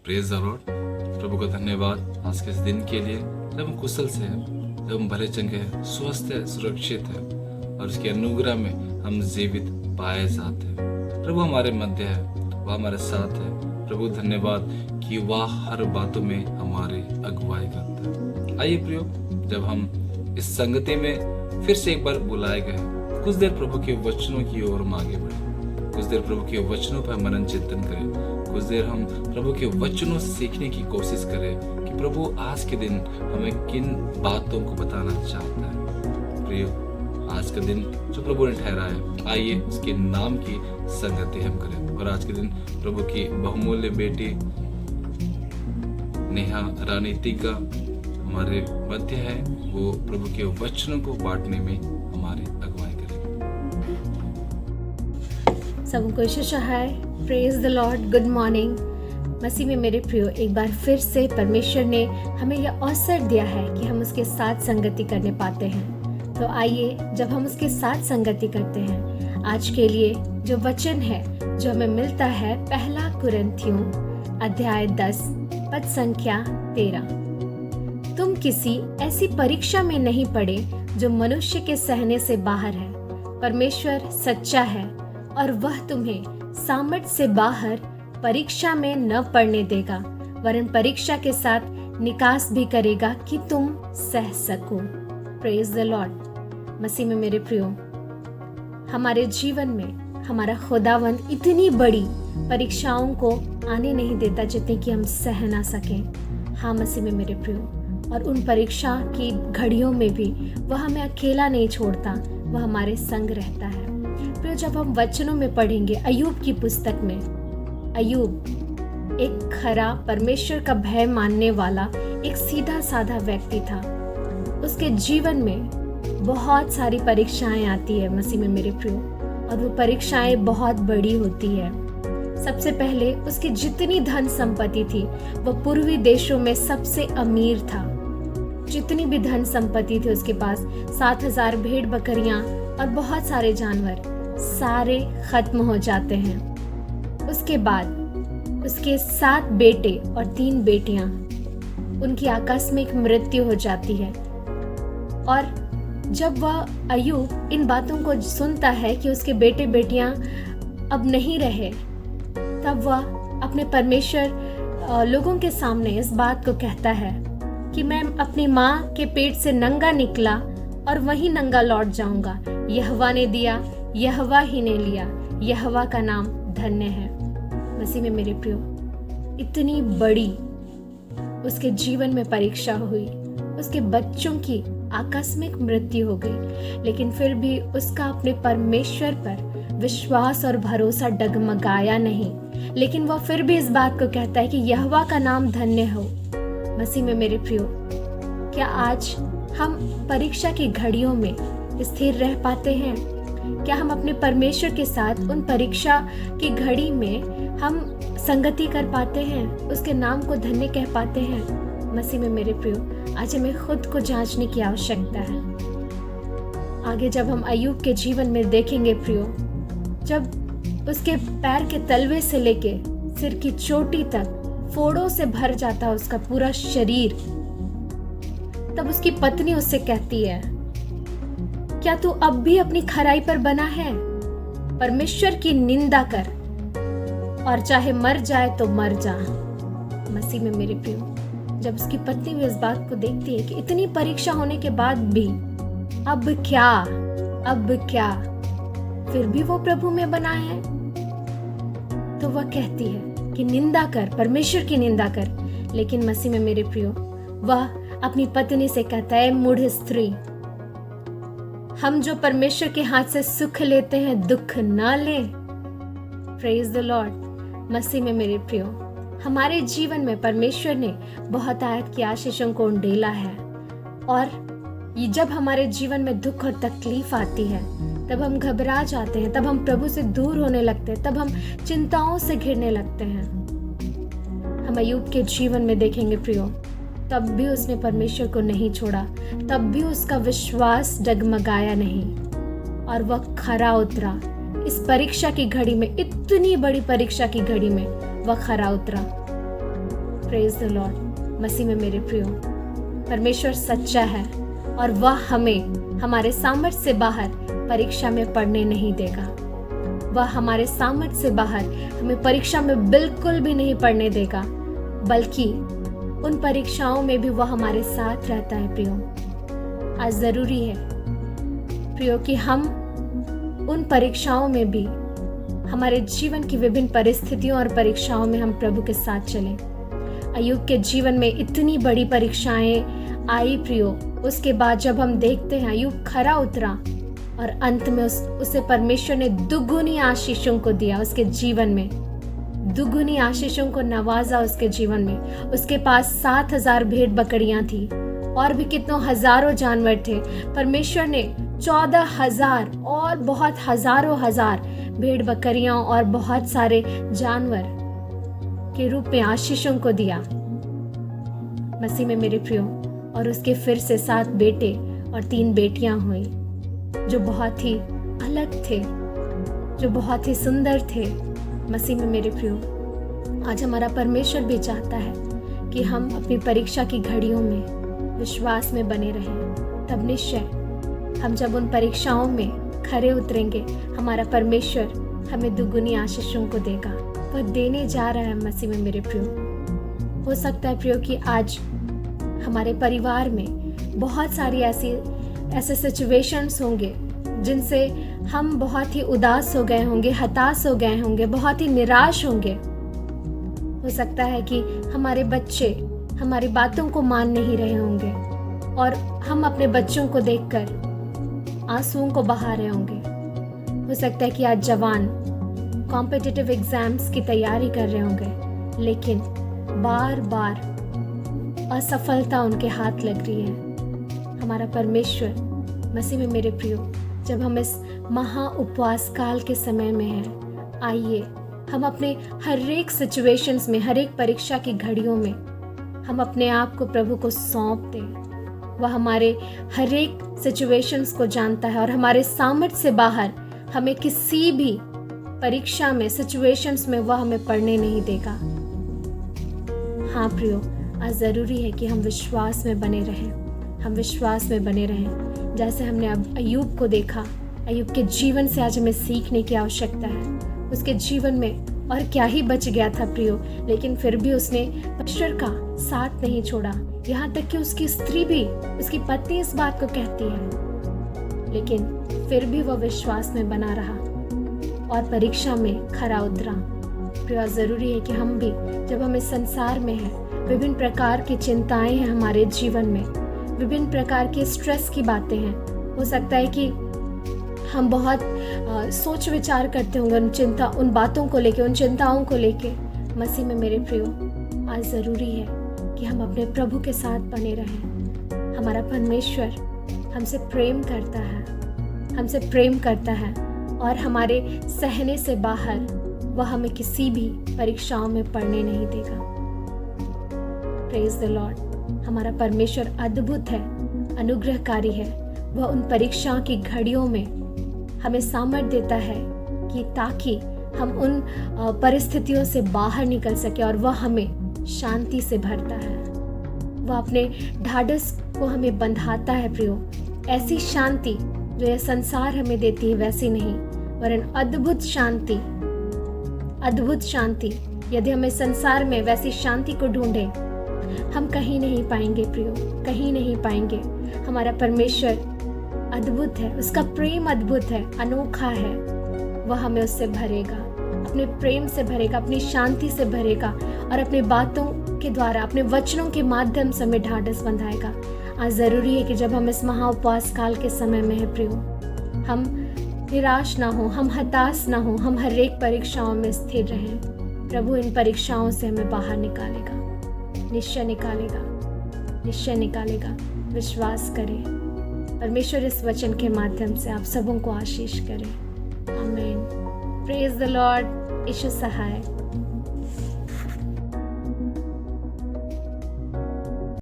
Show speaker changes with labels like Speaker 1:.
Speaker 1: Praise the Lord. प्रभु का धन्यवाद आज के इस दिन के लिए जब हम कुशल से हैं, जब हम भले चंगे हैं, स्वस्थ है, सुरक्षित है और उसके अनुग्रह में हम जीवित पाए जाते हैं। प्रभु हमारे मध्य है, वह हमारे साथ है। प्रभु धन्यवाद कि वह हर बातों में हमारी अगुवाई करता है। आइए प्रियो, जब हम इस संगति में फिर से एक बार बुलाए गए, कुछ देर प्रभु के वचनों की ओर हम आगे बढ़े, कुछ देर प्रभु के वचनों पर मनन चिंतन करें, कुछ देर हम प्रभु के वचनों से सीखने की कोशिश करें कि प्रभु आज के दिन हमें किन बातों को बताना चाहता है। प्रियो, आज का दिन जो प्रभु ने ठहराया, आइए उसके नाम की संगति हम करें। और आज के दिन प्रभु की बहुमूल्य बेटी नेहा रानीतिका हमारे मध्य है, वो प्रभु के वचनों को बांटने में हमारी अगुवाई करेगी।
Speaker 2: सबको यीशु hi, praise the lord, good morning. मसीह में मेरे प्रियो, एक बार फिर से परमेश्वर ने हमें यह अवसर दिया है कि हम उसके साथ संगति करने पाते हैं। तो आइए, जब हम उसके साथ संगति करते हैं, आज के लिए जो वचन है जो हमें मिलता है, पहला कुरिन्थियों अध्याय 10 पद संख्या 13। तुम किसी ऐसी परीक्षा में नहीं पड़े जो मनुष्य के सहने से बाहर है। परमेश्वर सच्चा है और वह तुम्हें सामर्थ से बाहर परीक्षा में न पड़ने देगा, वरन परीक्षा के साथ निकास भी करेगा कि तुम सह सको। Praise the Lord. मसीह में मेरे प्रियो, हमारे जीवन में हमारा खुदावंद इतनी बड़ी परीक्षाओं को आने नहीं देता जितनी कि हम सह ना सकें। हाँ मसीह में मेरे प्रियो, और उन परीक्षा की घड़ियों में भी वह हमें अकेला नहीं छोड़ता, वह हमारे संग रहता है। प्रियो, जब हम वचनों में पढ़ेंगे, अय्यूब की पुस्तक में, अय्यूब एक खरा परमेश्वर का भय मानने वाला एक सीधा साधा व्यक्ति था। उसके जीवन में बहुत सारी परीक्षाएं आती है मसीह में मेरे प्रियो, और वो परीक्षाएं बहुत बड़ी होती है। सबसे पहले उसकी जितनी धन संपत्ति थी, वह पूर्वी देशों में सबसे अमीर था। जितनी भी धन संपत्ति थी उसके पास, 7,000 भेड़ बकरियां और बहुत सारे जानवर, सारे खत्म हो जाते हैं। उसके बाद उसके 7 बेटे और 3 बेटियां, उनकी आकस्मिक मृत्यु हो जाती है। और जब वह अय्यूब इन बातों को सुनता है कि उसके बेटे बेटियां अब नहीं रहे, तब वह अपने परमेश्वर लोगों के सामने इस बात को कहता है कि मैं अपनी माँ के पेट से नंगा निकला और वहीं नंगा लौट जाऊंगा। यहोवा ने दिया, यहोवा ही ने लिया, यहोवा का नाम धन्य है। मसीह में मेरे प्रियो, इतनी बड़ी उसके जीवन में परीक्षा हुई, उसके बच्चों की आकस्मिक मृत्यु हो गई, लेकिन फिर भी उसका अपने परमेश्वर पर विश्वास और भरोसा डगमगाया नहीं। लेकिन वह फिर भी इस बात को कहता है कि यहोवा का नाम धन्य हो। मसीह में मेरे प्रियो, क्या आज हम परीक्षा की घड़ियों में स्थिर रह पाते हैं? क्या हम अपने परमेश्वर के साथ उन परीक्षा की घड़ी में हम संगति कर पाते हैं, उसके नाम को धन्य कह पाते हैं? मसीह में मेरे प्रियो, आज हमें खुद को जांचने की आवश्यकता है। आगे जब हम अय्यूब के जीवन में देखेंगे प्रियो, जब उसके पैर के तलवे से लेके सिर की चोटी तक फोड़ों से भर जाता उसका पूरा शरीर, तब उसकी पत्नी उससे कहती है, क्या तू अब भी अपनी खराई पर बना है? परमेश्वर की निंदा कर और चाहे मर जाए तो मर जा। मसीह में मेरे प्रियो, जब उसकी पत्नी भी इस बात को देखती है कि इतनी परीक्षा होने के बाद भी अब क्या फिर भी वो प्रभु में बना है, तो वह कहती है कि निंदा कर, परमेश्वर की निंदा कर। लेकिन मसीह में मेरे प्रियो, वह अपनी पत्नी से कहता है, मूढ़ स्त्री, हम जो परमेश्वर के हाथ से सुख लेते हैं, दुख ना ले। Praise the Lord. मसीह में मेरे प्रियो, हमारे जीवन में परमेश्वर ने बहुत आयत की आशीषों को उंडेला है, और ये जब हमारे जीवन में दुख और तकलीफ आती है, तब हम घबरा जाते हैं, तब हम प्रभु से दूर होने लगते हैं, तब हम चिंताओं से घिरने लगते हैं। हम अय्यूब के जीवन में देखेंगे प्रियो, तब भी उसने परमेश्वर को नहीं छोड़ा, तब भी उसका विश्वास डगमगाया नहीं, और वह खरा उतरा। इस परीक्षा की घड़ी में, इतनी बड़ी परीक्षा की घड़ी में वह खरा उतरा। Praise the Lord. मसीह में मेरे प्रियो, परमेश्वर सच्चा है और वह हमें हमारे सामर्थ्य से बाहर परीक्षा में पढ़ने नहीं देगा। वह हमारे सामर्थ्य से बाहर हमें परीक्षा में बिल्कुल भी नहीं पढ़ने देगा, बल्कि उन परीक्षाओं में भी वह हमारे साथ रहता है। प्रियो, आज जरूरी है प्रियो कि हम उन परीक्षाओं में भी, हमारे जीवन की विभिन्न परिस्थितियों और परीक्षाओं में हम प्रभु के साथ चलें। अय्यूब के जीवन में इतनी बड़ी परीक्षाएं आई प्रियो, उसके बाद जब हम देखते हैं अय्यूब खरा उतरा और अंत में उसे परमेश्वर ने दुगुनी आशीषों को दिया। उसके जीवन में दुगुनी आशीषों को नवाजा। उसके जीवन में उसके पास 7,000 भेड़ बकरियां थी और भी कितनों हजारों जानवर थे। परमेश्वर ने 14,000 और बहुत हजारों हजार भेड़ बकरियां और बहुत सारे जानवर के रूप में आशीषों को दिया मसीह में मेरे प्रियो। और उसके फिर से 7 बेटे और 3 बेटियां हुई जो बहुत ही अलग थे, जो बहुत ही सुंदर थे मसीह में मेरे प्रियो। आज हमारा परमेश्वर भी चाहता है कि हम अपनी परीक्षा की घड़ियों में विश्वास में बने रहें। तब निश्चय हम जब उन परीक्षाओं में खरे उतरेंगे, हमारा परमेश्वर हमें दुगुनी आशीषों को देगा। वह देने जा रहा है मसीह में मेरे प्रियो। हो सकता है प्रियो कि आज हमारे परिवार में बहुत सारी ऐसे सिचुएशंस होंगे जिनसे हम बहुत ही उदास हो गए होंगे, हताश हो गए होंगे, बहुत ही निराश होंगे। हो सकता है कि हमारे बच्चे हमारी बातों को मान नहीं रहे होंगे और हम अपने बच्चों को देखकर आंसुओं को बहा रहे होंगे। हो सकता है कि आज जवान कॉम्पिटिटिव एग्जाम्स की तैयारी कर रहे होंगे, लेकिन बार बार असफलता उनके हाथ लग रही है। हमारा परमेश्वर मसीह में मेरे प्रियो, जब हम इस महा उपवास काल के समय में हैं, आइए हम अपने हर एक सिचुएशंस में, हर एक परीक्षा की घड़ियों में हम अपने आप को प्रभु को सौंप दें। वह हमारे हर एक सिचुएशंस को जानता है और हमारे सामर्थ्य से बाहर हमें किसी भी परीक्षा में, सिचुएशंस में वह हमें पढ़ने नहीं देगा। हाँ प्रियो, आज ज़रूरी है कि हम विश्वास में बने रहें। हम विश्वास में बने रहें जैसे हमने अब अय्यूब को देखा। अय्यूब के जीवन से आज हमें सीखने की आवश्यकता है। उसके जीवन में और क्या ही बच गया था प्रियो, लेकिन फिर भी उसने परमेश्वर का साथ नहीं छोड़ा। यहाँ तक कि उसकी स्त्री भी, उसकी पत्नी इस बात को कहती है, लेकिन फिर भी वह विश्वास में बना रहा और परीक्षा में खरा उतरा। प्रियो, जरूरी है कि हम भी, जब हम इस संसार में हैं, विभिन्न प्रकार की चिंताएं हैं हमारे जीवन में, विभिन्न प्रकार के स्ट्रेस की बातें हैं। हो सकता है कि हम बहुत सोच विचार करते होंगे उन बातों को लेके, उन चिंताओं को लेके। मसीह में मेरे प्रियो, आज ज़रूरी है कि हम अपने प्रभु के साथ बने रहें। हमारा परमेश्वर हमसे प्रेम करता है, हमसे प्रेम करता है और हमारे सहने से बाहर वह हमें किसी भी परीक्षाओं में पढ़ने नहीं देगा। Praise the Lord. हमारा परमेश्वर अद्भुत है, अनुग्रहकारी है। वह उन परीक्षाओं की घड़ियों में हमें सामर्थ्य देता है कि ताकि हम उन परिस्थितियों से बाहर निकल सके और वह हमें शांति से भरता है। वह अपने ढाढ़स को हमें बंधाता है प्रियो। ऐसी शांति जो यह संसार हमें देती है वैसी नहीं, वरन अद्भुत शांति, अद्भुत शांति। यदि हमें संसार में वैसी शांति को ढूंढे, हम कहीं नहीं पाएंगे प्रियो, कहीं नहीं पाएंगे। हमारा परमेश्वर अद्भुत है, उसका प्रेम अद्भुत है, अनोखा है। वह हमें उससे भरेगा, अपने प्रेम से भरेगा, अपनी शांति से भरेगा और अपने बातों के द्वारा, अपने वचनों के माध्यम से हमें ढाढ़स बंधाएगा। आज ज़रूरी है कि जब हम इस महा उपवास काल के समय में है प्रियो, हम निराश ना हो, हम हताश ना हो, हम हर एक परीक्षाओं में स्थिर रहें। प्रभु इन परीक्षाओं से हमें बाहर निकालेगा, निश्चय निकालेगा, निश्चय निकालेगा। विश्वास करें। परमेश्वर इस वचन के माध्यम से आप सबों को आशीष करे। आमीन। Praise the lord. यीशु सहाय।